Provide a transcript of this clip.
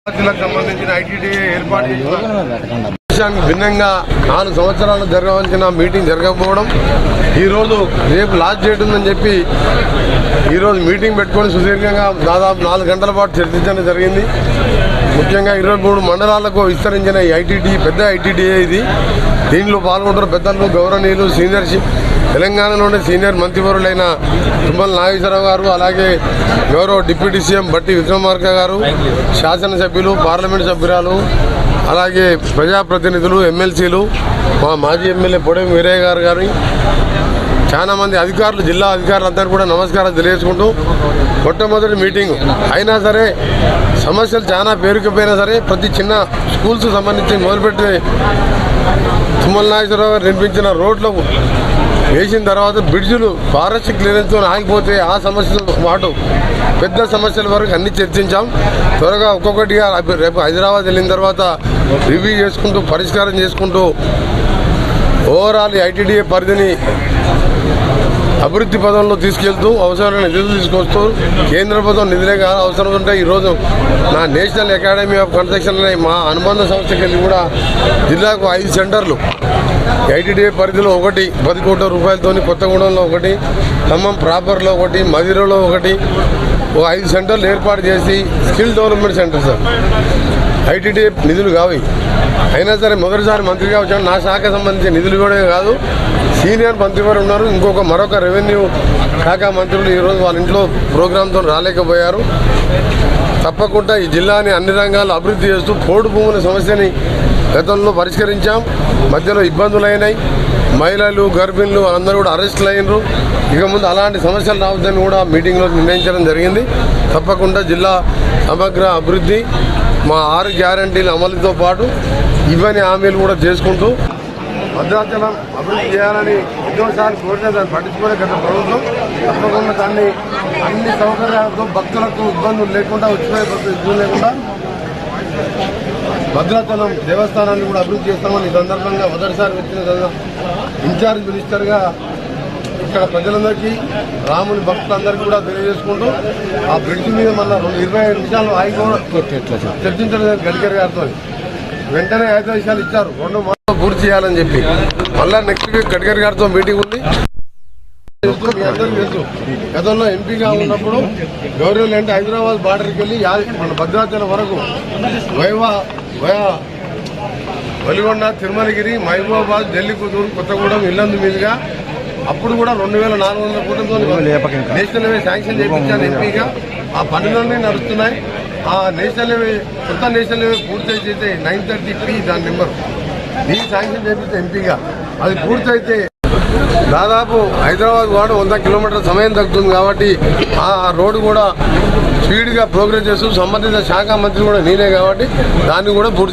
సంబంధించిన ఐటీడీఏ ఏర్పాటు చేసిన భిన్నంగా 4 సంవత్సరాలు జరగవలసిన మీటింగ్ జరగకపోవడం, ఈరోజు రేపు లాస్ట్ డేట్ ఉందని చెప్పి ఈరోజు మీటింగ్ పెట్టుకొని సుదీర్ఘంగా దాదాపు 4 గంటల పాటు చర్చించడం జరిగింది. ముఖ్యంగా 23 మండలాలకు విస్తరించిన ఈ ఐటీడీ పెద్ద ఐటీడీఏ ఇది. దీనిలో పాల్గొంటున్న పెద్దలు, గౌరవనీయులు, సీనియర్షిప్ తెలంగాణలోని సీనియర్ మంత్రివర్యులైన తుమ్మల నాగేశ్వరరావు గారు, అలాగే గౌరవ డిప్యూటీ సీఎం బట్టి విక్రమార్క గారు, శాసనసభ్యులు, పార్లమెంటు సభ్యురాలు, అలాగే ప్రజాప్రతినిధులు, ఎమ్మెల్సీలు, మా మాజీ ఎమ్మెల్యే పొడేం వీరయ్య గారు కానీ చాలామంది అధికారులు, జిల్లా అధికారులందరూ కూడా నమస్కారాలు తెలియజేసుకుంటూ మొట్టమొదటి మీటింగు అయినా సరే సమస్యలు చాలా పేరుకుపోయినా సరే ప్రతి చిన్న స్కూల్స్ సంబంధించి మొదలుపెట్టి తుమ్మల నాగేశ్వరరావు గారు నిర్మించిన రోడ్లు వేసిన తర్వాత బ్రిడ్జులు ఫారెస్ట్ క్లియరెన్స్తో ఆగిపోతే ఆ సమస్యలు పాటు పెద్ద సమస్యల వరకు అన్ని చర్చించాం. త్వరగా ఒక్కొక్కటిగా రేపు హైదరాబాద్ వెళ్ళిన తర్వాత రివ్యూ చేసుకుంటూ పరిష్కారం చేసుకుంటూ ఓవరాల్ ఐటీడీఏ పరిధిని అభివృద్ధి పదంలో తీసుకెళ్తూ అవసరమైన నిధులు తీసుకొస్తూ కేంద్ర ప్రభుత్వం నిధులే కాదు అవసరం ఉంటే ఈరోజు నా నేషనల్ అకాడమీ ఆఫ్ కన్స్ట్రక్షన్ అనే మా అనుబంధ సంస్థకి వెళ్ళి కూడా జిల్లాకు 5 సెంటర్లు ఐటీడీఏ పరిధిలో ఒకటి 10 కోట్ల రూపాయలతో, కొత్తగూడెంలో ఒకటి, ఖమ్మం ప్రాపర్లో ఒకటి, మదిరలో ఒకటి, 5 సెంటర్లు ఏర్పాటు చేసి skill development centre sir. ITDA నిధులు కావు. అయినా సరే మొదటిసారి మంత్రిగా వచ్చాను. నా శాఖ సంబంధించిన నిధులు కూడా కాదు, సీనియర్ మంత్రివారు ఉన్నారు, మరొక రెవెన్యూ శాఖ మంత్రులు ఈరోజు వాళ్ళ ఇంట్లో ప్రోగ్రాంతో రాలేకపోయారు. తప్పకుండా ఈ జిల్లాని అన్ని రంగాల్లో అభివృద్ధి చేస్తూ పోడు భూముల సమస్యని గతంలో పరిష్కరించాం. మధ్యలో ఇబ్బందులు అయినాయి, మహిళలు, గర్భిణులు అందరూ కూడా అరెస్టులు అయినరు. ఇక ముందు అలాంటి సమస్యలు రావద్దని కూడా మీటింగ్లో నిర్ణయించడం జరిగింది. తప్పకుండా జిల్లా సమగ్ర అభివృద్ధి, మా 6 గ్యారంటీల అమలుతో పాటు ఇవన్నీ హామీలు కూడా చేసుకుంటూ భద్రాచలం అభివృద్ధి చేయాలని ఎన్నోసార్లు కోరిన దాన్ని పట్టించుకునే గత ప్రభుత్వం తప్పకుండా దాన్ని అన్ని సౌకర్యాలతో భక్తులకు ఇబ్బందులు లేకుండా వచ్చిపోయే ఇబ్బంది లేకుండా భద్రాచలం దేవస్థానాన్ని కూడా అభివృద్ధి చేస్తామని ఈ సందర్భంగా మొదటిసారి వచ్చిన ఇన్ఛార్జ్ మినిస్టర్గా ఇక్కడ ప్రజలందరికీ, రాముని భక్తులందరికీ కూడా తెలియజేసుకుంటూ ఆ బ్రిడ్జ్ మీద మళ్ళీ 25 నిమిషాలు ఆగి కూడా చర్చించడం గడ్కరీ గారితో వెంటనే 5 నిమిషాలు ఇచ్చారు. 2 మాసాలు పూర్తి చేయాలని చెప్పి మళ్ళీ నెక్స్ట్ వీక్ గడ్కరీ గారితో మీటింగ్ ఉంది. మీ అందరికీ తెలుసు, గతంలో ఎంపీగా ఉన్నప్పుడు గౌరవులు అంటే హైదరాబాద్ బార్డర్కి వెళ్ళి మన భద్రాచలం వరకు వలిగొండ, తిరుమలగిరి, మహబూబాబాద్, ఢిల్లీ, కుతూరు, కొత్తగూడెం, ఇల్లందు మీదుగా అప్పుడు కూడా 2400 కోట్లతో నేషనల్ హైవే శాంక్షన్ చేయించాను ఎంపీగా. ఆ పనులన్నీ నడుస్తున్నాయి. ఆ నేషనల్ హైవే, కొత్త నేషనల్ హైవే పూర్తి చేస్తే 930P దాని నెంబర్ దీన్ని శాంక్షన్ చేయించే ఎంపీగా అది పూర్తయితే దాదాపు హైదరాబాద్ వాడు 100 కిలోమీటర్ల సమయం తగ్గుతుంది. కాబట్టి ఆ రోడ్డు కూడా స్పీడ్గా ప్రోగ్రెస్ చేస్తూ సంబంధిత శాఖ మంత్రి కూడా నేనే కాబట్టి దాన్ని కూడా పూర్తి